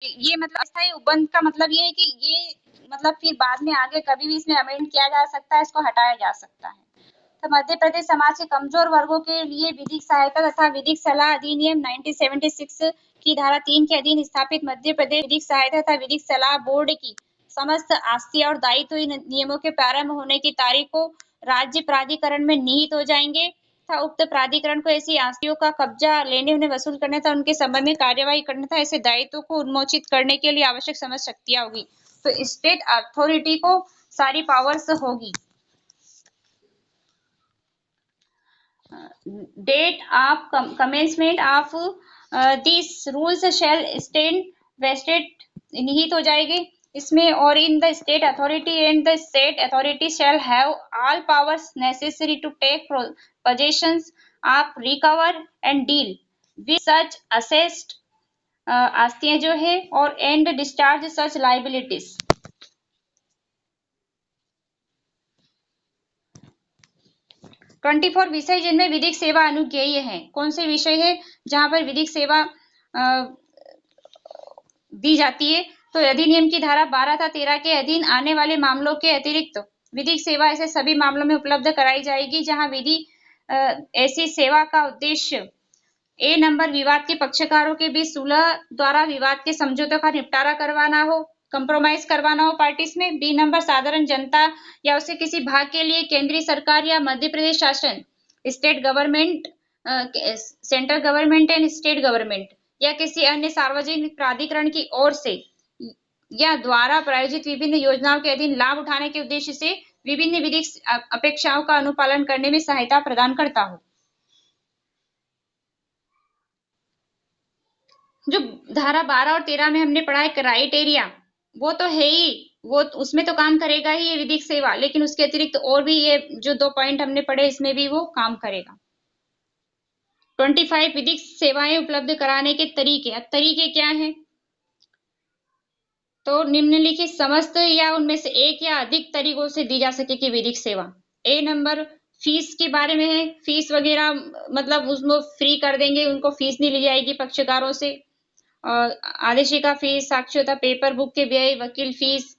ये मतलब अस्थायी उपबंध का मतलब ये है कि ये मतलब फिर बाद में आगे कभी भी इसमें अमेंड किया जा सकता है, इसको हटाया जा सकता है। तो मध्य प्रदेश समाज के कमजोर वर्गों के लिए विधिक सहायता तथा विधिक सलाह अधिनियम 1976 की धारा 3 के अधीन स्थापित मध्य प्रदेश विधिक सहायता तथा विधिक सलाह बोर्ड की समस्त आस्तियां और दायित्व इन नियमों के प्रारंभ होने की तारीख को राज्य प्राधिकरण में निहित हो जाएंगे तथा उक्त प्राधिकरण को ऐसी आस्तियों का कब्जा लेने, उन्हें वसूल करने तथा उनके संबंध में कार्यवाही करने तथा ऐसे दायित्वों को उन्मोचित करने के लिए आवश्यक समस्त शक्तियां होगी। तो स्टेट अथॉरिटी को सारी पावर्स होगी। Date of commencement of these rules shall stand vested निहित हो जाएगी इसमें, और in the state authority and the state authority shall have all powers necessary to take possessions of recover and deal with such assessed आस्तियां जो है और and discharge such liabilities। 24 विषय जिनमें विधिक सेवा अनुज्ञेय है। कौन से विषय है जहां पर विधिक सेवा दी जाती है? तो अधिनियम की धारा 12 तथा 13 के अधीन आने वाले मामलों के अतिरिक्त विधिक सेवा ऐसे सभी मामलों में उपलब्ध कराई जाएगी जहां विधि ऐसी सेवा का उद्देश्य ए नंबर विवाद के पक्षकारों के बीच सुलह द्वारा विवाद के समझौते का निपटारा करवाना हो, कंप्रोमाइज करवाना हो पार्टीज में। बी नंबर साधारण जनता या उसके किसी भाग के लिए केंद्रीय सरकार या मध्य प्रदेश शासन, state government, central government and state government या किसी अन्य सार्वजनिक प्राधिकरण की ओर से या द्वारा प्रायोजित विभिन्न योजनाओं के अधीन लाभ उठाने के उद्देश्य से विभिन्न विधिक अपेक्षाओं का अनुपालन करने में सहायता प्रदान करता हो। जो धारा 12 और 13 में हमने पढ़ा है क्राइटेरिया, वो तो है ही, वो उसमें तो काम करेगा ही ये विधिक सेवा, लेकिन उसके अतिरिक्त और भी ये जो 2 पॉइंट हमने पढ़े इसमें भी वो काम करेगा। 25 विधिक सेवाएं उपलब्ध कराने के तरीके। अब तरीके क्या हैं? तो निम्नलिखित समस्त या उनमें से एक या अधिक तरीकों से दी जा सकेगी विधिक सेवा। ए नंबर फीस के बारे में है, फीस वगैरह मतलब उसमें फ्री कर देंगे, उनको फीस नहीं ली जाएगी पक्षकारों से। आदेशिका फीस, साक्ष्यता, पेपर बुक के व्यय, वकील फीस,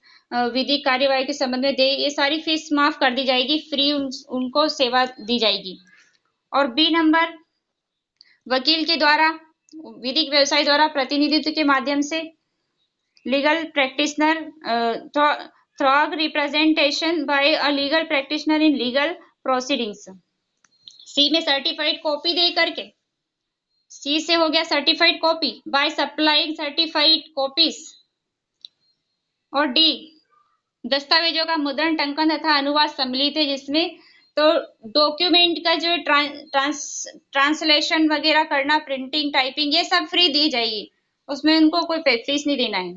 विधिक कार्यवाही के संबंध में देय, ये सारी फीस माफ कर दी जाएगी, फ्री उनको सेवा दी जाएगी। और बी नंबर वकील के द्वारा विधिक व्यवसाय द्वारा प्रतिनिधित्व के माध्यम से legal practitioner through representation by a legal practitioner in legal proceedings. C में सर्टिफाइड कॉपी दे करके, सी से हो गया certified copy by supplying certified copies. और डी दस्तावेजों का मुद्रण, टंकन तथा अनुवाद सम्मिलित है जिसमें तो डॉक्यूमेंट का जो ट्रांसलेशन वगैरह करना, प्रिंटिंग, टाइपिंग, ये सब फ्री दी जाएगी, उसमें उनको कोई फीस नहीं देना है।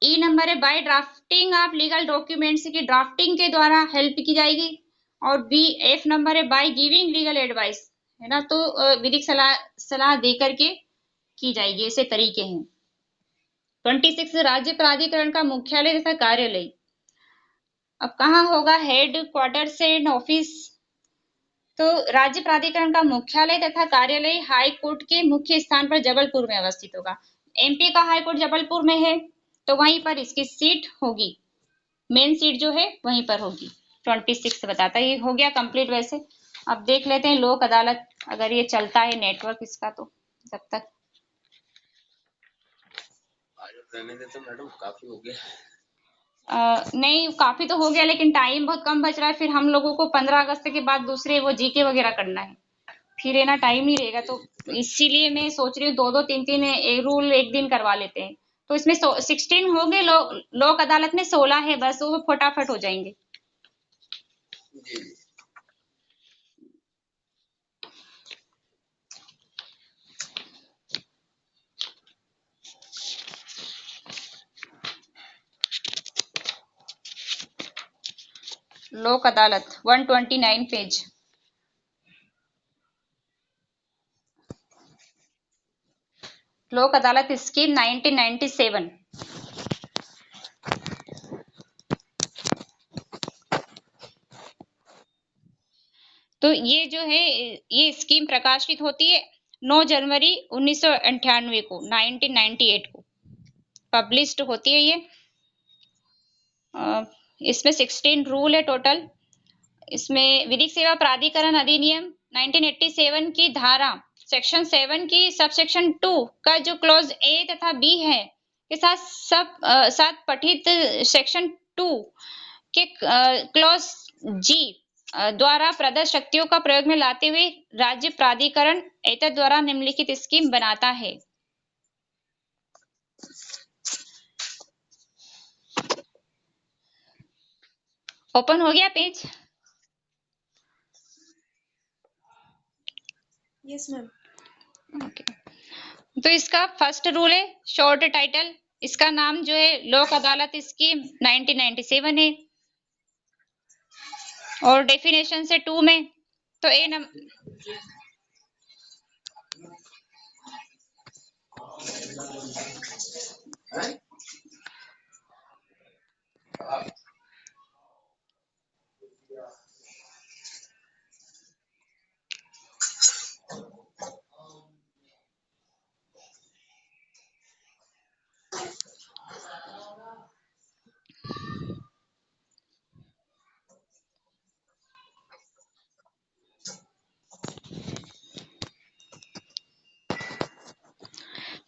ई नंबर है by drafting of legal documents की ड्राफ्टिंग के द्वारा हेल्प की जाएगी। और बी एफ नंबर है बाय गिविंग लीगल एडवाइस, है ना, तो विधिक सलाह दे करके की जाएगी। ऐसे तरीके हैं। 26 राज्य प्राधिकरण का मुख्यालय तथा कार्यालय। अब कहाँ होगा? Head quarters and office. तो राज्य प्राधिकरण का मुख्यालय तथा कार्यालय हाई कोर्ट के मुख्य स्थान पर जबलपुर में अवस्थित होगा। एमपी का हाई कोर्ट जबलपुर में है, तो वहीं पर इसकी सीट होगी, मेन सीट जो है वहीं पर होगी। 26 बताता है। ये हो गया कंप्लीट। वैसे अब देख लेते हैं लोक अदालत, अगर ये चलता है नेटवर्क इसका, तो जब तक रहने देते मैडम, काफी हो गया। नहीं, काफी तो हो गया, लेकिन टाइम बहुत कम बच रहा है। फिर हम लोगों को 15 अगस्त के बाद दूसरे वो जीके वगैरह करना है, फिर है ना टाइम नहीं रहेगा। तो इसीलिए मैं सोच रही हूँ 2-2 3-3 रूल एक दिन करवा लेते हैं। तो इसमें 16 हो गए, लोक अदालत में 16 है, बस वो फटाफट हो जाएंगे। जी। लोक अदालत 129 पेज। लोक अदालत स्कीम 1997। तो ये जो है ये स्कीम प्रकाशित होती है 9 जनवरी 1998 को 1998 को पब्लिश्ड होती है ये। इसमें 16 रूल है टोटल। इसमें विधिक सेवा प्राधिकरण अधिनियम 1987 की धारा सेक्शन 7 की सबसेक्शन 2 का जो क्लॉज ए तथा बी है के साथ पठित सेक्शन 2 के क्लॉज जी द्वारा प्रदत्त शक्तियों का प्रयोग में लाते हुए राज्य प्राधिकरण एतद द्वारा निम्नलिखित स्कीम बनाता है। ओपन हो गया पेज? Yes ma'am. ओके, तो इसका फर्स्ट रूल है शॉर्ट टाइटल, इसका नाम जो है लोक अदालत स्कीम 1997 है और डेफिनेशन से 2 में तो ए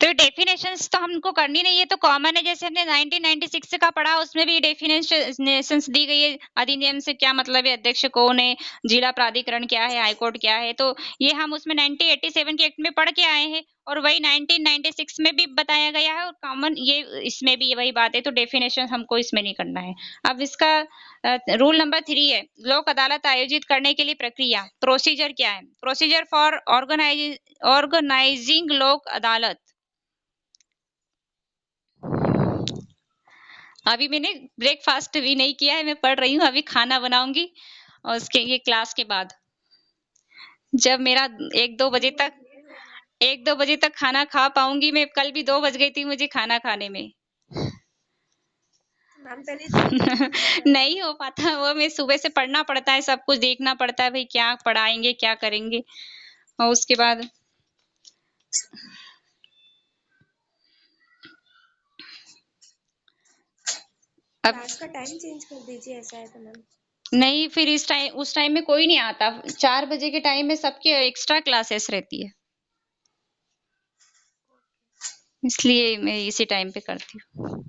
तो डेफिनेशंस तो हमको करनी नहीं है, तो कॉमन है, जैसे हमने 1996 का पढ़ा उसमें भी डेफिनेशंस दी गई है। अधिनियम से क्या मतलब है, अध्यक्ष कौन है, जिला प्राधिकरण क्या है, हाईकोर्ट क्या है, तो ये हम उसमें 1987 के एक्ट में पढ़ के आए हैं और वही 1996 में भी बताया गया है और कॉमन ये इसमें भी वही बात है, तो डेफिनेशन हमको इसमें नहीं करना है। अब इसका रूल नंबर 3 है लोक अदालत आयोजित करने के लिए प्रक्रिया, प्रोसीजर क्या है, प्रोसीजर फॉर ऑर्गेनाइजिंग लोक अदालत। अभी मैंने ब्रेकफास्ट भी नहीं किया है, मैं पढ़ रही हूँ, अभी खाना बनाऊंगी और उसके ये क्लास के बाद जब मेरा 1-2 बजे तक खाना खा पाऊंगी मैं। कल भी 2 बज गई थी मुझे खाना खाने में। मैम पहले नहीं हो पाता वो, मैं सुबह से पढ़ना पड़ता है, सब कुछ देखना पड़ता है, भाई क्या पढ़ाएंगे क्या करेंगे, और उसके बाद अब क्लास का टाइम चेंज कर दीजिए, ऐसा है तो मैम। नहीं, फिर उस टाइम में कोई नहीं आता, 4 बजे के टाइम में सबकी एक्स्ट्रा क्लासेस रहती है, इसलिए मैं इसी टाइम पे करती हूँ।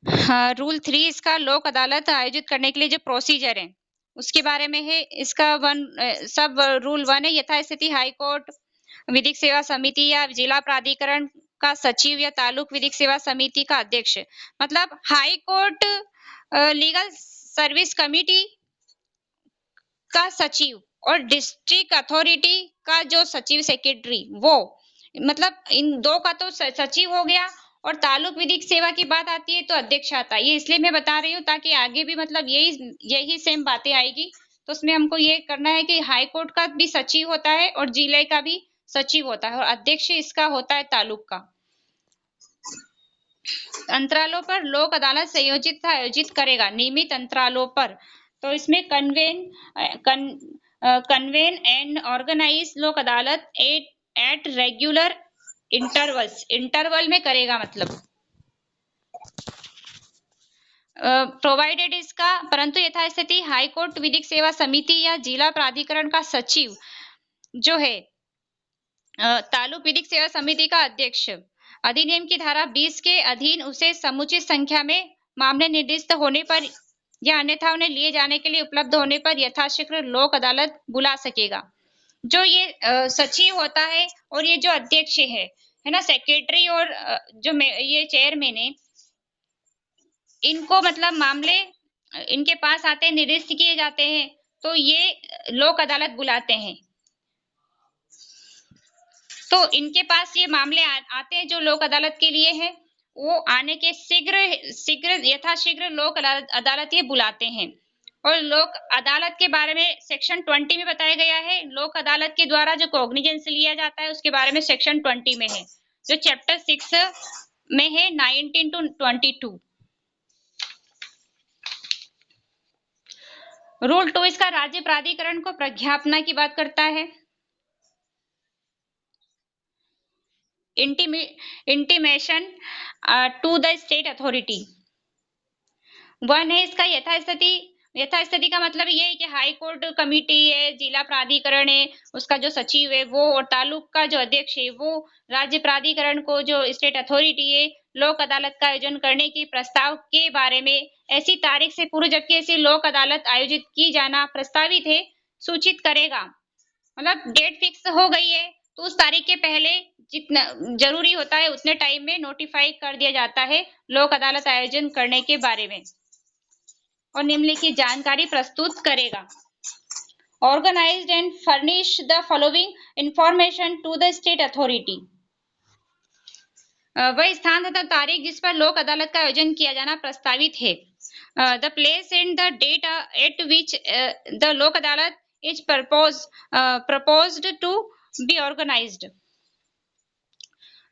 हाँ, रूल 3 इसका लोक अदालत आयोजित करने के लिए जो प्रोसीजर है उसके बारे में है। इसका सब रूल 1 है यथा स्थिति हाई कोर्ट विधिक सेवा समिति या जिला प्राधिकरण का सचिव या तालुक विधिक सेवा समिति का अध्यक्ष, मतलब high court legal service committee का सचिव और डिस्ट्रिक्ट अथॉरिटी का जो सचिव सेक्रेटरी, वो मतलब इन दो का तो सचिव हो गया, और तालुक विधिक सेवा की बात आती है तो अध्यक्ष आता है। ये इसलिए मैं बता रही हूँ ताकि आगे भी मतलब यही सेम बातें आएगी, तो उसमें हमको ये करना है कि हाई कोर्ट का भी सचिव होता है और जिले का भी सचिव होता है और अध्यक्ष इसका होता है तालुक का। अंतरालों पर लोक अदालत आयोजित करेगा नियमित अंतरालों पर, तो इसमें कन्वेन एंड ऑर्गेनाइज लोक अदालत एट रेगुलर इंटरवल में करेगा, मतलब प्रोवाइडेड इसका, परंतु यथास्थिति हाई कोर्ट विधिक सेवा समिति या जिला प्राधिकरण का सचिव जो है तालुक विधिक सेवा समिति का अध्यक्ष, अधिनियम की धारा 20 के अधीन उसे समुचित संख्या में मामले निर्दिष्ट होने पर या अन्यथा उन्हें लिए जाने के लिए उपलब्ध होने पर यथाशीघ्र लोक अदालत बुला सकेगा। जो ये सचिव होता है और ये जो अध्यक्ष है ना, सेक्रेटरी और जो ये चेयरमैन है, इनको मतलब मामले इनके पास आते हैं, निर्दिष्ट किए जाते हैं, तो ये लोक अदालत बुलाते हैं। तो इनके पास ये मामले आते हैं जो लोक अदालत के लिए है, वो आने के यथाशीघ्र लोक अदालत ये बुलाते हैं। और लोक अदालत के बारे में सेक्शन 20 में बताया गया है, लोक अदालत के द्वारा जो कॉग्निजेंस लिया जाता है उसके बारे में सेक्शन 20 में है, जो चैप्टर 6 में है 19 to 22। रूल 2 इसका राज्य प्राधिकरण को प्रज्ञापना की बात करता है। Intimation to the state authority. One है इसका यथास्थिति। यथास्थिति का मतलब ये है कि हाई कोर्ट कमिटी है, जिला प्राधिकरण है, उसका जो सचिव है वो, और तालुक का जो अध्यक्ष है वो राज्य प्राधिकरण को, जो स्टेट अथॉरिटी है, लोक अदालत का आयोजन करने के प्रस्ताव के बारे में ऐसी तारीख से पूर्व जबकि ऐसी लोक अदालत आयोजित की जाना प्रस्तावित है सूचित करेगा। मतलब डेट फिक्स हो गई है तो उस तारीख के पहले जितना जरूरी होता है उतने टाइम में नोटिफाई कर दिया जाता है लोक अदालत आयोजन करने के बारे में, और निम्नलिखित जानकारी प्रस्तुत करेगा। Organised and furnish the following information to the state authority. वह स्थान तथा तारीख जिस पर लोक अदालत का आयोजन किया जाना प्रस्तावित है। The place and the date at which the Lok Adalat is proposed to be organised.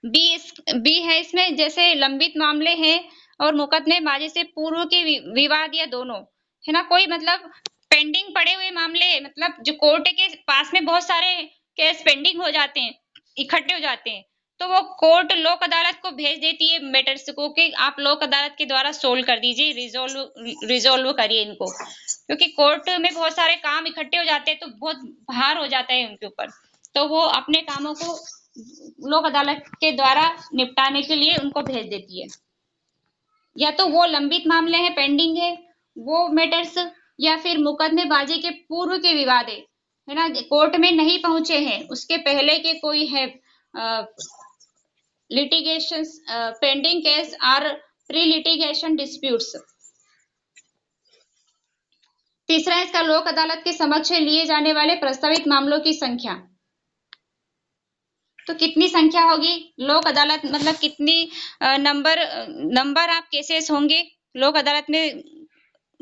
B है इसमें जैसे लंबित मामले हैं और मुकदमेबाजी से पूर्व के विवाद या दोनों है ना, कोई मतलब पेंडिंग पड़े हुए मामले, मतलब जो कोर्ट के पास में बहुत सारे केस पेंडिंग हो जाते हैं, इकट्ठे हो जाते हैं, तो वो कोर्ट लोक अदालत को भेज देती है मैटर्स को कि आप लोक अदालत के द्वारा सोल्व कर दीजिए, रिजोल्व करिए इनको, क्योंकि कोर्ट में बहुत सारे काम इकट्ठे हो जाते हैं तो बहुत भार हो जाता है उनके ऊपर, तो वो अपने कामों को लोक अदालत के द्वारा निपटाने के लिए उनको भेज देती है। या तो वो लंबित मामले हैं, पेंडिंग है वो मैटर्स, या फिर मुकदमेबाजी के पूर्व के विवाद है ना, कोर्ट में नहीं पहुंचे हैं, उसके पहले के कोई है लिटिगेशन पेंडिंग केस और प्री लिटिगेशन डिस्प्यूट्स। तीसरा इसका लोक अदालत के समक्ष लिए जाने वाले प्रस्तावित मामलों की संख्या। तो कितनी संख्या होगी लोक अदालत, मतलब कितनी नंबर आप केसेस होंगे लोक अदालत में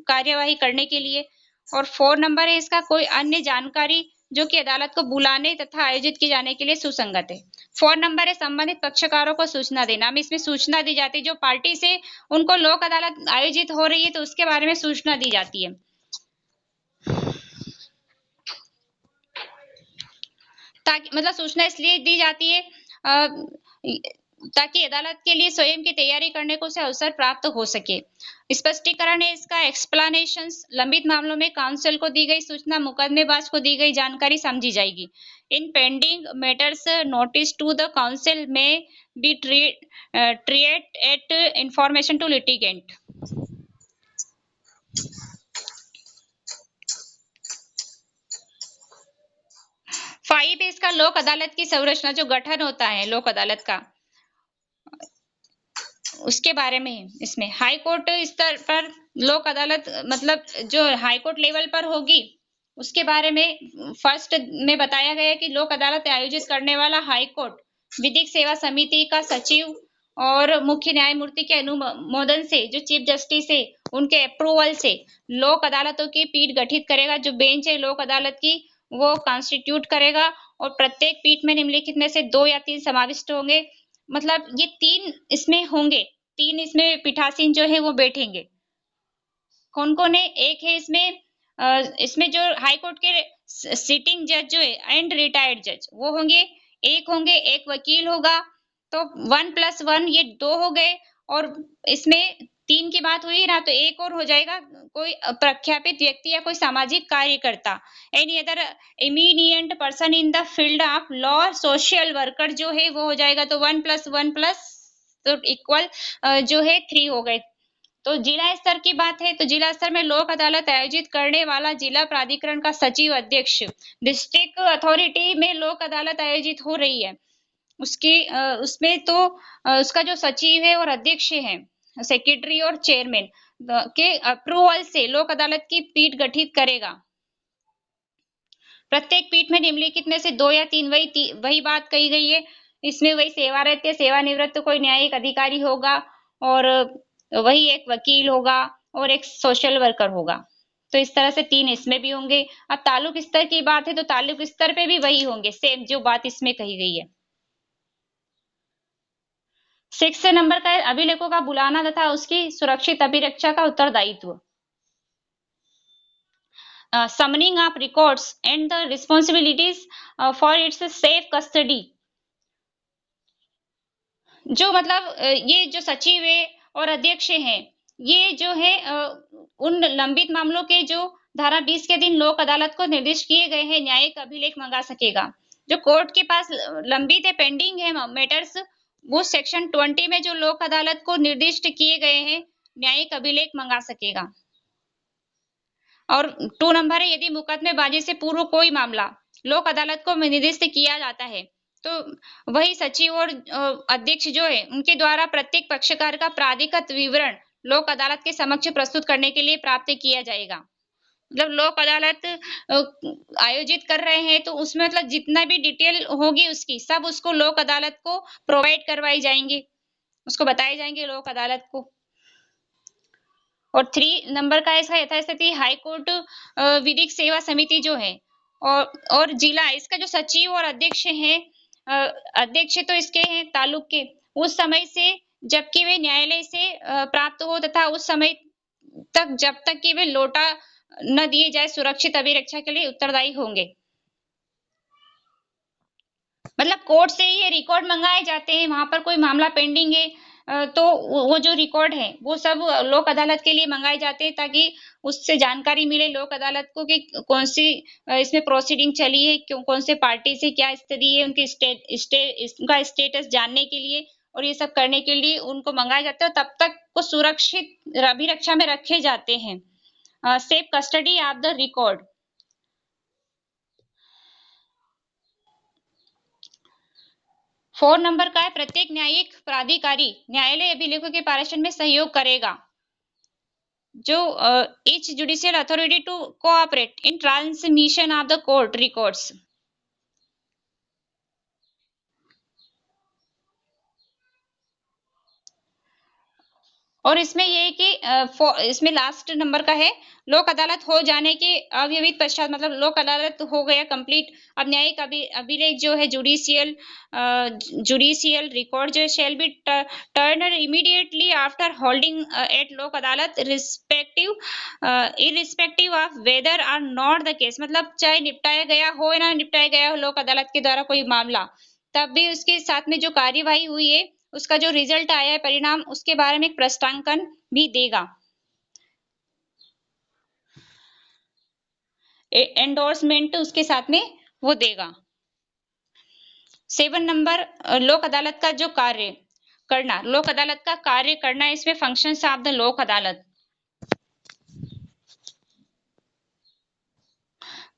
कार्यवाही करने के लिए। और 4 नंबर है इसका कोई अन्य जानकारी जो कि अदालत को बुलाने तथा आयोजित किए जाने के लिए सुसंगत है। 4 नंबर है संबंधित पक्षकारों को सूचना देना। हम इसमें सूचना दी जाती है जो पार्टी से उनको लोक अदालत आयोजित हो रही है तो उसके बारे में सूचना दी जाती है। ताकि मतलब सूचना इसलिए दी जाती है ताकि अदालत के लिए स्वयं की तैयारी करने को से अवसर प्राप्त हो सके। स्पष्टीकरण है इसका एक्सप्लेनेशंस। लंबित मामलों में काउंसिल को दी गई सूचना मुकदमेबाज को दी गई जानकारी समझी जाएगी। In pending matters notice to the council में be treat at information to litigant. 5 है इसका लोक अदालत की संरचना, जो गठन होता है लोक अदालत का उसके बारे में। इसमें हाई कोर्ट स्तर पर लोक अदालत मतलब जो हाई कोर्ट लेवल पर होगी उसके बारे में फर्स्ट में बताया गया कि लोक अदालत आयोजित करने वाला हाई कोर्ट विधिक सेवा समिति का सचिव और मुख्य न्यायमूर्ति के अनुमोदन से, जो चीफ जस्टिस है उनके अप्रूवल से लोक अदालतों की पीठ गठित करेगा। जो बेंच है लोक अदालत की वो कॉन्स्टिट्यूट करेगा और प्रत्येक पीठ में निम्नलिखित में से 2 या 3 समाविष्ट होंगे। मतलब ये 3 इसमें होंगे, 3 इसमें पीठासीन जो है वो बैठेंगे। कौन कौन है? एक है इसमें जो हाई कोर्ट के सिटिंग जज जो है एंड रिटायर्ड जज वो होंगे, एक वकील होगा, तो 1+1 ये 2 हो गए। और इसमें 3 की बात हुई ना तो एक और हो जाएगा, कोई प्रख्यापित व्यक्ति या कोई सामाजिक कार्यकर्ता, any other eminent person in the field of law, social worker जो है वो हो जाएगा। तो 1+1 प्लस तो इक्वल जो है 3 हो गए। तो जिला स्तर की बात है तो जिला स्तर में लोक अदालत आयोजित करने वाला जिला प्राधिकरण का सचिव अध्यक्ष। डिस्ट्रिक्ट अथॉरिटी में लोक अदालत आयोजित हो रही है उसकी उसमें तो उसका जो सचिव है और अध्यक्ष है, सेक्रेटरी और चेयरमैन के अप्रूवल से लोक अदालत की पीठ गठित करेगा। प्रत्येक पीठ में निम्नलिखित में से 2 या 3 वही बात कही गई है। इसमें वही सेवा रहती है, सेवानिवृत्त कोई न्यायिक अधिकारी होगा और वही एक वकील होगा और एक सोशल वर्कर होगा। तो इस तरह से 3 इसमें भी होंगे। अब तालुक स्तर की बात है तो तालुक स्तर पे भी वही होंगे, सेम जो बात इसमें कही गई है। 6 नंबर का है अभिलेखों का बुलाना तथा उसकी सुरक्षित अभिरक्षा का उत्तरदायित्व। Summoning of records and the responsibilities for its safe custody. जो मतलब ये जो सचिव है और अध्यक्ष हैं, ये जो है उन लंबित मामलों के जो धारा 20 के अधीन लोक अदालत को निर्दिष्ट किए गए हैं न्यायिक अभिलेख मंगा सकेगा। जो कोर्ट के पास लंबित है, पेंडिंग है मैटर्स, वो सेक्शन 20 में जो लोक अदालत को निर्दिष्ट किए गए हैं न्यायिक अभिलेख मंगा सकेगा। और 2 नंबर है, यदि मुकदमेबाजी से पूर्व कोई मामला लोक अदालत को निर्दिष्ट किया जाता है, तो वही सचिव और अध्यक्ष जो है, उनके द्वारा प्रत्येक पक्षकार का प्राधिकृत विवरण लोक अदालत के समक्ष प्रस्तुत करने के लिए प्राप्त किया जाएगा। मतलब लोक अदालत आयोजित कर रहे हैं, तो उसमें मतलब जितना भी डिटेल होगी उसकी, सब उसको लोक अदालत को प्रोवाइड करवाई जाएंगे, उसको बताए जाएंगे लोक अदालत को। और 3 नंबर का इसका यथास्थिति हाई कोर्ट विधिक सेवा समिति जो है और जिला, इसका जो सचिव और अध्यक्ष हैं, अध्यक्ष तो इसके हैं तालुक के, उस समय से जबकि वे न्यायालय से प्राप्त हो तथा उस समय तक जब तक कि वे लौटा न दिए जाए सुरक्षित अभिरक्षा के लिए उत्तरदायी होंगे। मतलब कोर्ट से ये रिकॉर्ड मंगाए जाते हैं, वहां पर कोई मामला पेंडिंग है तो वो जो रिकॉर्ड है वो सब लोक अदालत के लिए मंगाए जाते हैं, ताकि उससे जानकारी मिले लोक अदालत को कि कौन सी इसमें प्रोसीडिंग चली है, क्यों, कौन से पार्टी से क्या स्थिति है, उनकी उनका स्टेटस जानने के लिए और ये सब करने के लिए उनको मंगाए जाते हैं। तब तक वो सुरक्षित अभिरक्षा में रखे जाते हैं, safe custody of the record. 4 number का है, प्रत्येक न्यायिक प्राधिकारी न्यायालय अभिलेखों के पारेषण में सहयोग करेगा। जो each judicial authority to cooperate in transmission of the court records। और इसमें ये है कि इसमें लास्ट नंबर का है, लोक अदालत हो जाने के अविहित पश्चात, मतलब लोक अदालत हो गया कंप्लीट, अब न्यायिक अभिलेख जो है जुडिशियल रिकॉर्ड जो shall be turn immediately after holding at Lok Adalat irrespective of whether or not the case. मतलब चाहे निपटाया गया हो या ना निपटाया गया हो लोक अदालत के द्वारा कोई मामला, तब भी उसके साथ में जो कार्यवाही हुई है उसका जो रिजल्ट आया है परिणाम, उसके बारे में एक प्रस्तावना भी देगा, एंडोर्समेंट उसके साथ में वो देगा। 7 नंबर लोक अदालत का जो कार्य करना, लोक अदालत का कार्य करना, इसमें फंक्शंस ऑफ द लोक अदालत,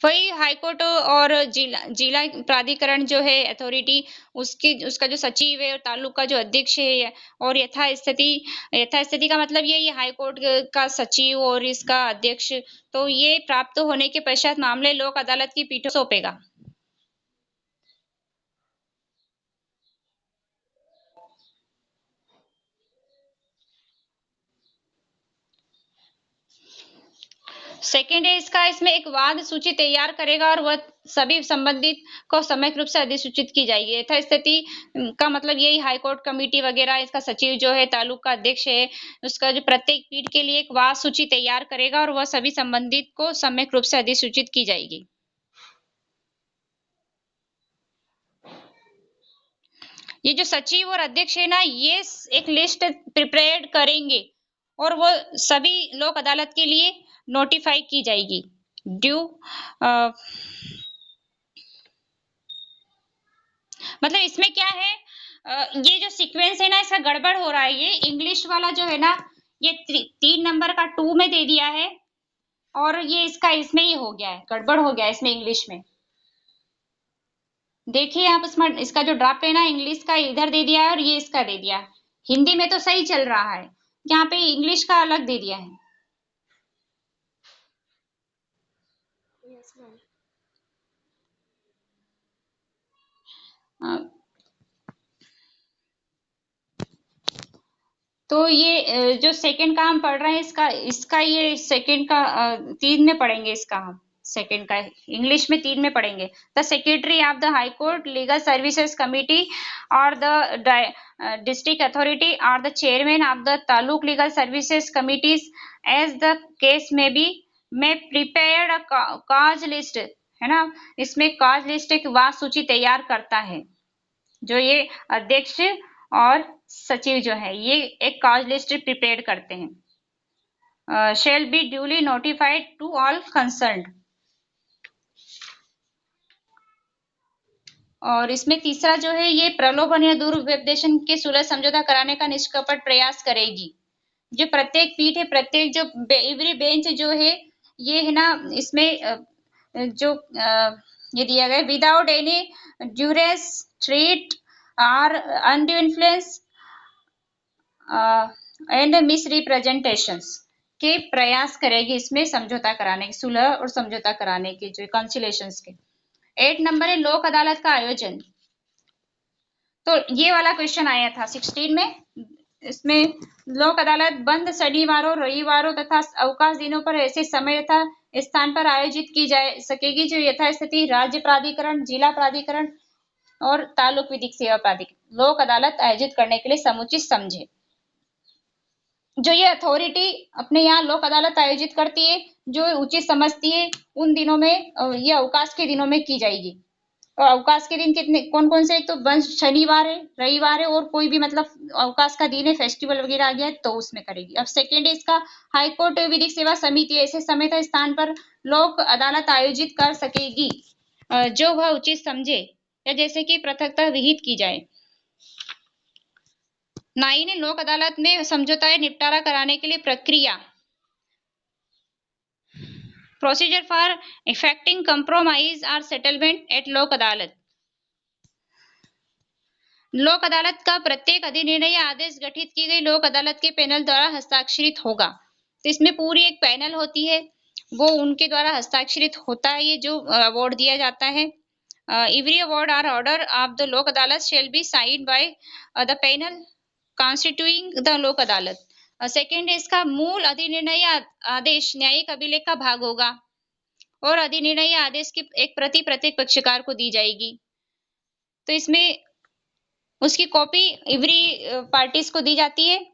वही हाईकोर्ट और जिला प्राधिकरण जो है अथॉरिटी, उसका जो सचिव है और तालुक का जो अध्यक्ष है, और यथास्थिति का मतलब ये हाईकोर्ट का सचिव और इसका अध्यक्ष, तो ये प्राप्त होने के पश्चात मामले लोक अदालत की पीठ सौंपेगा। सेकेंड है इसका, इसमें एक वाद सूची तैयार करेगा और वह सभी संबंधित को समय रूप से अधिसूचित की जाएगी। यथास्थिति का मतलब यही हाईकोर्ट कमेटी वगैरह, इसका सचिव जो है तालुक का अध्यक्ष है, उसका जो प्रत्येक पीठ के लिए एक वाद सूची तैयार करेगा और वह सभी संबंधित को समय रूप से अधिसूचित की जाएगी। ये जो सचिव और अध्यक्ष है ना, ये एक लिस्ट प्रिपेयर करेंगे और वो सभी लोक अदालत के लिए नोटिफाई की जाएगी ड्यू मतलब इसमें क्या है, ये जो सीक्वेंस है ना इसका गड़बड़ हो रहा है। ये इंग्लिश वाला जो है ना, ये 3 नंबर का 2 में दे दिया है और ये इसका इसमें ही हो गया है, गड़बड़ हो गया है इसमें इंग्लिश में। देखिए आप इसमें इसका जो ड्राफ्ट है ना, इंग्लिश का इधर दे दिया है और ये इसका दे दिया है। हिंदी में तो सही चल रहा है, यहाँ पे इंग्लिश का अलग दे दिया है। Yes ma'am. तो ये जो सेकंड का हम पढ़ रहे हैं, इसका ये सेकंड का 3 में पढ़ेंगे, इसका हम सेकंड का इंग्लिश में 3 में पढ़ेंगे। The secretary of the high court legal services committee और द डिस्ट्रिक्ट अथॉरिटी और the chairman of the taluk legal services committees as the case may be में प्रिपेयर्ड काज लिस्ट, है ना, इसमें काज लिस्ट एक वाद सूची तैयार करता है। जो ये अध्यक्ष और सचिव जो है ये एक कॉज लिस्ट प्रिपेयर करते हैं। Shall be duly notified to all concerned. और इसमें तीसरा जो है ये प्रलोभन या दुरुपदेशन के सुलह समझौता कराने का निष्कपट प्रयास करेगी। जो प्रत्येक पीठ है, प्रत्येक जो एवरी बेंच जो है ये है ना, इसमें जो ये दिया गया विदाउट एनी ड्यूरेस थ्रेट और undue influence and miss representations के प्रयास करेगी इसमें समझौता कराने के, सुलह और समझौता कराने के जो कंसिलेशंस के। 8 नंबर है लोक अदालत का आयोजन। तो ये वाला क्वेश्चन आया था 16 में। इसमें लोक अदालत बंद शनिवारों, रविवारों तथा अवकाश दिनों पर ऐसे समय तथा स्थान पर आयोजित की जा सकेगी जो यथास्थिति राज्य प्राधिकरण, जिला प्राधिकरण और तालुक विधिक सेवा प्राधिकरण लोक अदालत आयोजित करने के लिए समुचित समझे। जो ये अथॉरिटी अपने यहाँ लोक अदालत आयोजित करती है, जो उचित समझती है, उन दिनों में ये अवकाश के दिनों में की जाएगी। और अवकाश के दिन कितने कौन कौन से? एक तो बस शनिवार है, रविवार है और कोई भी मतलब अवकाश का दिन है, फेस्टिवल वगैरह आ गया है तो उसमें करेगी। अब सेकेंड है इसका हाईकोर्ट विधिक सेवा समिति ऐसे समय तथा स्थान पर लोक अदालत आयोजित कर सकेगी जो वह उचित समझे या जैसे कि पृथकतः विहित की जाए। 9 है लोक अदालत में समझौता या निपटारा कराने के लिए प्रक्रिया। प्रोसीजर फॉर इफेक्टिंग कंप्रोमाइज और सेटलमेंट एट लोक अदालत। लोक अदालत का प्रत्येक अधिनिर्णय या आदेश गठित की गई लोक अदालत के पैनल द्वारा हस्ताक्षरित होगा। तो इसमें पूरी एक पैनल होती है, वो उनके द्वारा हस्ताक्षरित होता है ये जो अवार्ड दिया जाता है। एवरी अवार्ड और order of the Lok Adalat shall be signed by the panel constituting the Lok Adalat. Second है इसका मूल अधिनिर्णय या आदेश न्यायिक अभिलेख का भाग होगा और अधिनिर्णय या आदेश की एक प्रति प्रत्येक पक्षकार को दी जाएगी। तो इसमें उसकी कॉपी एवरी पार्टीज को दी जाती है।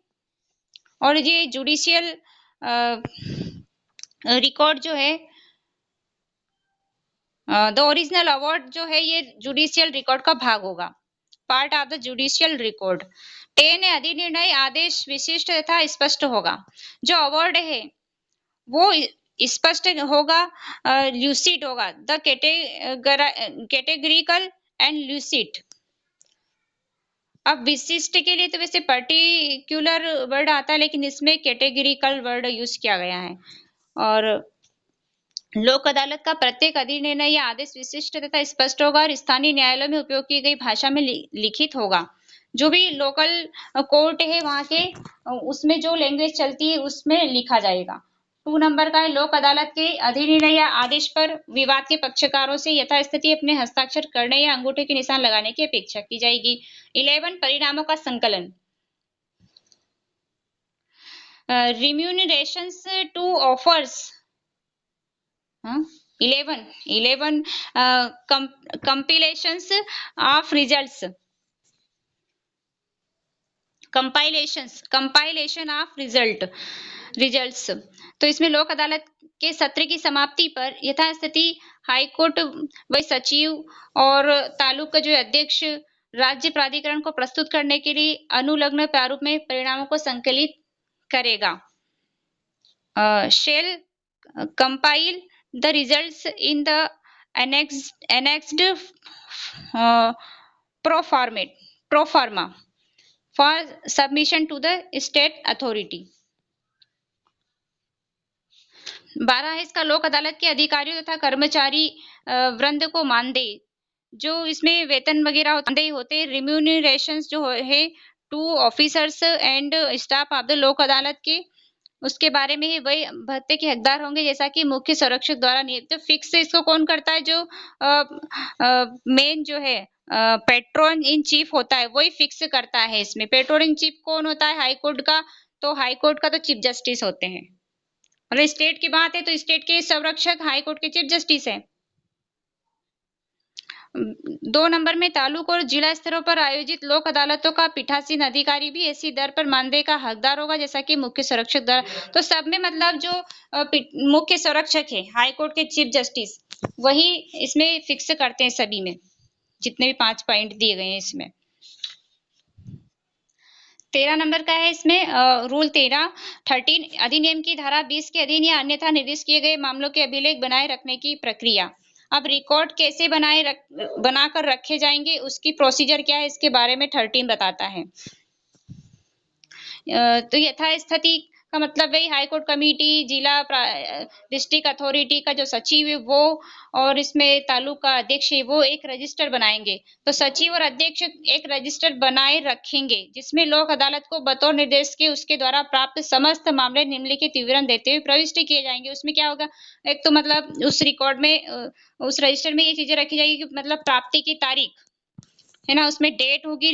और ये जुडिशियल रिकॉर्ड जो है द ओरिजिनल अवार्ड जो है ये जुडिशियल रिकॉर्ड का भाग होगा, part of the judicial record. 10 अधिनिर्णय आदेश विशिष्ट तथा स्पष्ट होगा। जो अवार्ड है वो स्पष्ट होगा, ल्यूसिड होगा, द कैटेगरिकल एंड ल्यूसिड। अब विशिष्ट के लिए तो वैसे पर्टिकुलर वर्ड आता है लेकिन इसमें कैटेगरिकल वर्ड यूज किया गया है। और लोक अदालत का प्रत्येक अधिनिर्णय या आदेश विशिष्ट तथा स्पष्ट होगा और स्थानीय न्यायालय में उपयोग की गई भाषा में लिखित होगा। जो भी लोकल कोर्ट है वहां के उसमें जो लैंग्वेज चलती है उसमें लिखा जाएगा। 2 नंबर का है लोक अदालत के अधिनिर्णय या आदेश पर विवाद के पक्षकारों से यथास्थिति अपने हस्ताक्षर करने या अंगूठे के निशान लगाने की अपेक्षा की जाएगी। 11 परिणामों का संकलन। रिम्यूनरेशंस to offers. 11 compilations of results, compilation of results। तो इसमें लोक अदालत के सत्र की समाप्ति पर यथास्थिति हाईकोर्ट व सचिव और तालुक का जो अध्यक्ष राज्य प्राधिकरण को प्रस्तुत करने के लिए अनुलग्न प्रारूप में परिणामों को संकलित करेगा। Shall compile the results in the annexed pro forma for submission to the state authority। 12 है इसका लोक अदालत के अधिकारियों तथा कर्मचारी वृंद को मानदेय, जो इसमें वेतन वगैरह होते रिम्यूनरेशंस जो है to officers and staff of the Lok Adalat के उसके बारे में ही वही भत्ते के हकदार होंगे जैसा कि मुख्य संरक्षक द्वारा नियुक्त। फिक्स इसको कौन करता है? जो मेन जो है पेट्रोन इन चीफ होता है वही फिक्स करता है। इसमें पेट्रोन इन चीफ कौन होता है? हाईकोर्ट का। तो हाईकोर्ट का तो चीफ जस्टिस होते हैं। मतलब स्टेट की बात है तो स्टेट के संरक्षक हाईकोर्ट के चीफ जस्टिस है। 2 नंबर में तालुक और जिला स्तरों पर आयोजित लोक अदालतों का पीठासीन अधिकारी भी ऐसी दर पर मानदेय का हकदार होगा जैसा कि मुख्य संरक्षक द्वारा। तो सब में मतलब जो मुख्य संरक्षक है हाईकोर्ट के चीफ जस्टिस वही इसमें फिक्स करते हैं सभी में, जितने भी 5 पॉइंट दिए गए हैं इसमें। 13 नंबर का है इसमें रूल 13 अधिनियम की धारा 20 के अधीन या अन्यथा निर्दिष्ट किए गए मामलों के अभिलेख बनाए रखने की प्रक्रिया। अब रिकॉर्ड कैसे बनाकर रखे जाएंगे, उसकी प्रोसीजर क्या है, इसके बारे में 13 बताता है। तो यथास्थिति का मतलब वही high court committee, district authority का जो सचिव है वो, और इसमें तालुक का अध्यक्ष है वो एक रजिस्टर बनाएंगे। तो सचिव और अध्यक्ष एक रजिस्टर बनाए रखेंगे जिसमें लोक अदालत को बतौर निर्देश के उसके द्वारा प्राप्त समस्त मामले निम्नलिखित विवरण देते हुए प्रविष्ट किए जाएंगे। उसमें क्या होगा, एक तो मतलब उस रिकॉर्ड में उस रजिस्टर में ये चीजें रखी जाएगी कि मतलब प्राप्ति की तारीख है ना, उसमें डेट होगी,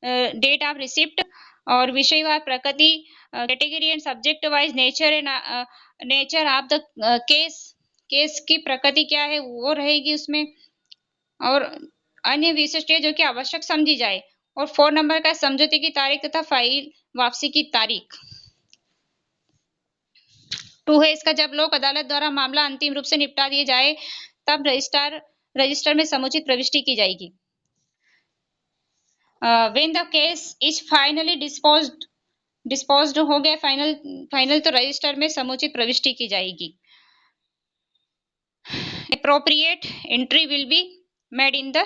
डेट ऑफ रिसिप्ट, और विषयवार प्रकृति, category and subject wise nature of the case की प्रकृति क्या है वो रहेगी उसमें, और अन्य विशिष्ट जो कि आवश्यक समझी जाए। और 4 नंबर का समझौते की तारीख तथा फाइल वापसी की तारीख। 2 है इसका, जब लोक अदालत द्वारा मामला अंतिम रूप से निपटा दिया जाए तब रजिस्टर में समुचित प्रविष्टि की जाएगी। when the case is finally disposed हो गया, फाइनल तो रजिस्टर में समुचित प्रविष्टि की जाएगी। appropriate entry will be made in the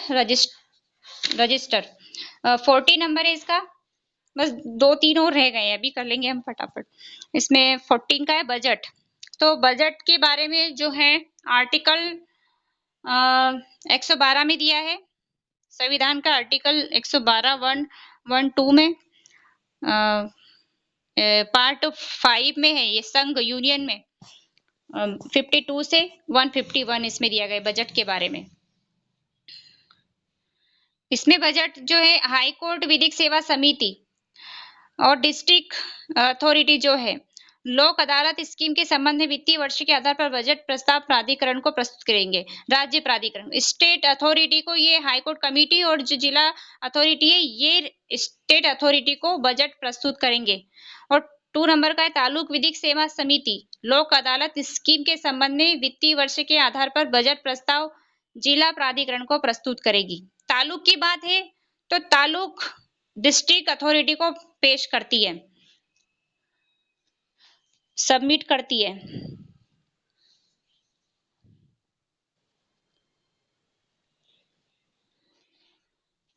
register। 40 number है इसका, बस 2-3 और रह गए, अभी कर लेंगे हम फटाफट। इसमें 14 का है बजट। तो बजट के बारे में जो है आर्टिकल 112 में दिया है, संविधान का आर्टिकल 112(1)(2) में, पार्ट 5 में है ये, संघ यूनियन में 52 से 151 इसमें दिया गया बजट के बारे में। इसमें बजट जो है हाई कोर्ट विधिक सेवा समिति और डिस्ट्रिक्ट अथॉरिटी जो है लोक अदालत स्कीम के संबंध में वित्तीय वर्ष के आधार पर बजट प्रस्ताव प्राधिकरण को प्रस्तुत करेंगे। राज्य प्राधिकरण, स्टेट अथॉरिटी को ये हाई कोर्ट कमेटी, और जो जिला अथॉरिटी है ये स्टेट अथॉरिटी को बजट प्रस्तुत करेंगे। और 2 नंबर का है तालुक विधिक सेवा समिति लोक अदालत स्कीम के संबंध में वित्तीय वर्ष के आधार पर बजट प्रस्ताव जिला प्राधिकरण को प्रस्तुत करेगी। तालुक की बात है तो तालुक डिस्ट्रिक्ट अथॉरिटी को पेश करती है, सबमिट करती है।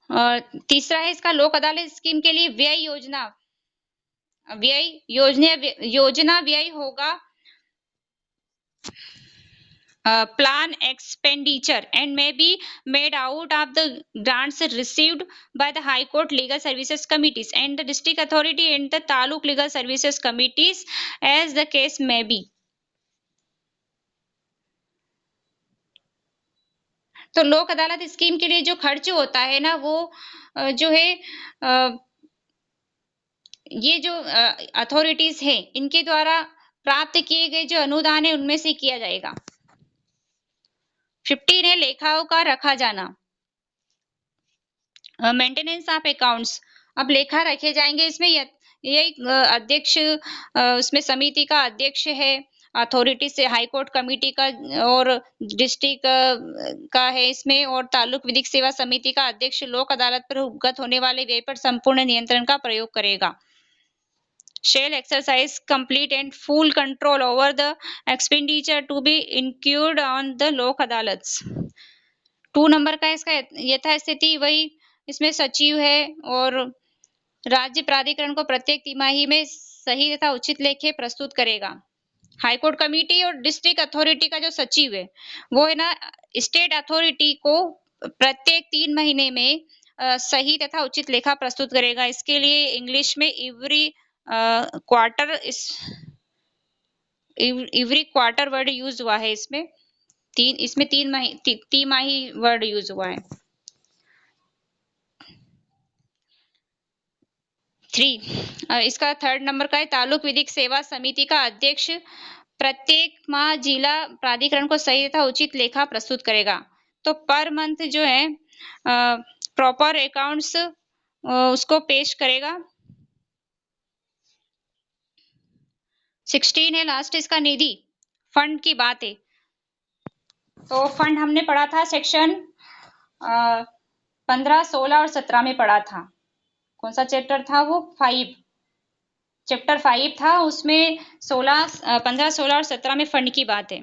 और तीसरा है इसका लोक अदालत स्कीम के लिए योजना व्यय होगा plan expenditure and may be made out of the grants received by the High Court Legal Services Committees and the District Authority and the Taluk Legal Services Committees as the case may be। तो लोक अदालत scheme के लिए जो खर्च होता है ना वो जो है ये जो अथॉरिटीज है इनके द्वारा प्राप्त किए गए जो अनुदान है उनमें से किया जाएगा। 15 है लेखाओं का रखा जाना, मेंटेनेंस ऑफ अकाउंट्स। अब लेखा रखे जाएंगे, इसमें ये अध्यक्ष उसमें समिति का अध्यक्ष है, अथॉरिटी से हाई कोर्ट कमेटी का और डिस्ट्रिक्ट का है इसमें, और तालुक विधिक सेवा समिति का अध्यक्ष लोक अदालत पर उपगत होने वाले व्यय पर संपूर्ण नियंत्रण का प्रयोग करेगा। shall exercise complete and full control over the expenditure to be incurred on the लोक अदालत। 2 नंबर का इसका यथास्थिति वही, इसमें सचिव है और राज्य प्राधिकरण को प्रत्येक तिमाही में सही तथा उचित लेखे प्रस्तुत करेगा। हाई कोर्ट कमेटी और डिस्ट्रिक्ट अथॉरिटी का जो सचिव है वो है ना स्टेट अथॉरिटी को प्रत्येक 3 महीने में सही तथा उचित लेखा प्रस्तुत करेगा। इसके लिए इंग्लिश में एवरी क्वार्टर वर्ड यूज हुआ है, इसमें तिमाही वर्ड यूज हुआ है। 3 इसका 3rd नंबर का है तालुक विधिक सेवा समिति का अध्यक्ष प्रत्येक माह जिला प्राधिकरण को सही तथा उचित लेखा प्रस्तुत करेगा। तो पर मंथ जो है प्रॉपर अकाउंट्स उसको पेश करेगा। 16 है लास्ट इसका निधि फंड की बात है। तो फंड हमने पढ़ा था सेक्शन 15, 16 और 17 में पढ़ा था। कौन सा चैप्टर था वो? 5, चैप्टर 5 था, उसमें 15, 16 और 17 में फंड की बात है।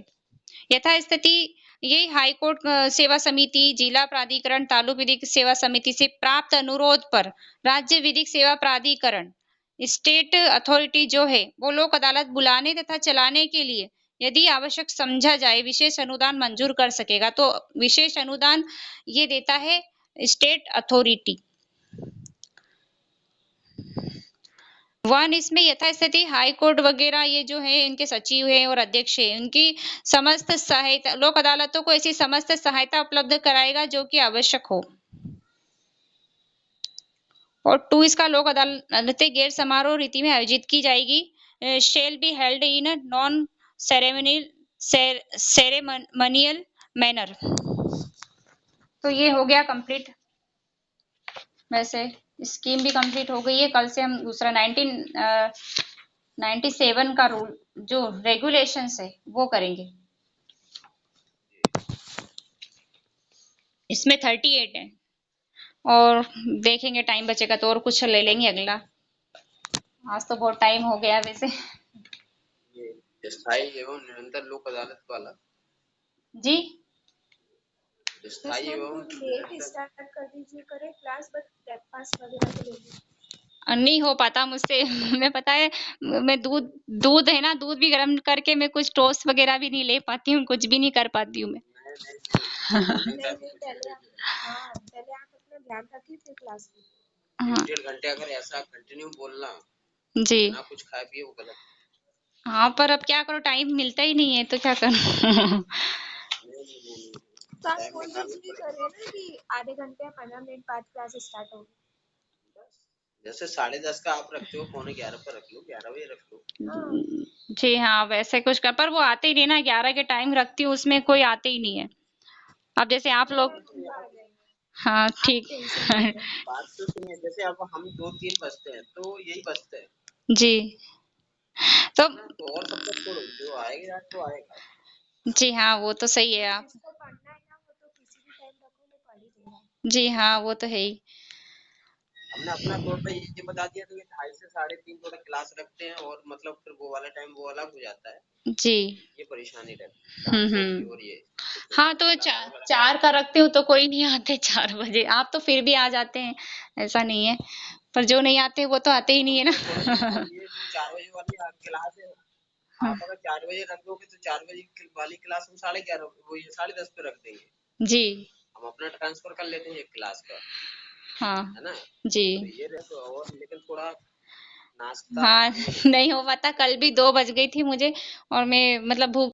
यथास्थिति ये हाई कोर्ट सेवा समिति, जिला प्राधिकरण, तालुक विधिक सेवा समिति से प्राप्त अनुरोध पर राज्य विधिक सेवा प्राधिकरण, स्टेट अथॉरिटी जो है वो लोक अदालत बुलाने तथा चलाने के लिए यदि आवश्यक समझा जाए विशेष अनुदान मंजूर कर सकेगा। तो विशेष अनुदान ये देता है स्टेट अथॉरिटी। 1 इसमें यथास्थिति हाई कोर्ट वगैरह ये जो है इनके सचिव है और अध्यक्ष है, उनकी समस्त सहायता, लोक अदालतों को ऐसी समस्त सहायता उपलब्ध कराएगा जो कि आवश्यक हो। और 2 इसका लोक अदालतें गैर समारोह रीति में आयोजित की जाएगी। Shall be held in non ceremonial manner. तो ये हो गया कंप्लीट। वैसे स्कीम भी कंप्लीट हो गई है। कल से हम दूसरा 97 का रूल जो रेगुलेशंस है वो करेंगे। इसमें 38 है और देखेंगे टाइम बचेगा तो और कुछ ले लेंगे अगला। आज तो बहुत टाइम हो गया वैसे। ये स्थायी एवं निरंतर लोक अदालत वाला जी स्थायी एवं लेट स्टार्ट कर दीजिए करे क्लास, बट ब्रेकफास्ट वगैरह के लिए नहीं हो पाता मुझसे। मैं पता है मैं दूध है ना, दूध भी गर्म करके मैं कुछ टोस्ट वगैरह भी नहीं ले पाती हूँ, कुछ भी नहीं कर पाती हूँ मैं। नहीं, पहले आप अपना ध्यान रखिए फिर क्लास में। 1.5 घंटे अगर ऐसा कंटिन्यू बोलना जी ना कुछ खाए पिए वो गलत। हाँ, पर अब क्या करो, टाइम मिलता ही नहीं है तो क्या करूँ। तो आप बोल दीजिए करें ना कि आधे घंटे या 15 मिनट बाद क्लास स्टार्ट होगी। जैसे 10:30 का आप रखते हो, 11:15 पर रख लो, 11 बजे रख लो। जी हाँ, वैसे कुछ कर, पर वो आते ही नहीं ना, 11 के टाइम रखती हूँ उसमें कोई आते ही नहीं है। अब जैसे आप लोग, हाँ ठीक। बात तो सुनिए, जैसे अब हम 2-3 बजते हैं तो यही बजते हैं जी तो और सब कुछ छोड़ो, जो आएगा तो आएगा। जी हाँ, वो तो सही है। आप जिसको पढ़ना है ना वो तो किसी भी टाइम रखो वो पढ़ ही लेगा। जी हाँ, वो तो है ही। हमने अपना तौर पे ये बता दिया तो ये 2:30 से 3:30 थोड़ा क्लास रखते हैं और मतलब फिर वो वाला टाइम वो अलग हो जाता है। जी ये परेशानी रहती है। और ये हाँ, तो 4 का रखती हूँ तो कोई नहीं आते 4 बजे। आप तो फिर भी आ जाते हैं, ऐसा नहीं है, पर जो नहीं आते वो तो आते ही नहीं है ना। ये जो 4 बजे वाली क्लास है, आप अगर 4 बजे रख दोगे तो 4 बजे वाली क्लास हम 11:30 वो ये 10:30 पे रख देंगे। जी हम अपना ट्रांसफर कर लेते हैं एक क्लास का, हाँ है ना। जी तो ये रहता और लेकिन थोड़ा नाश्ता हाँ नहीं हो पाता। कल भी 2 बज गई थी मुझे और मैं मतलब भूख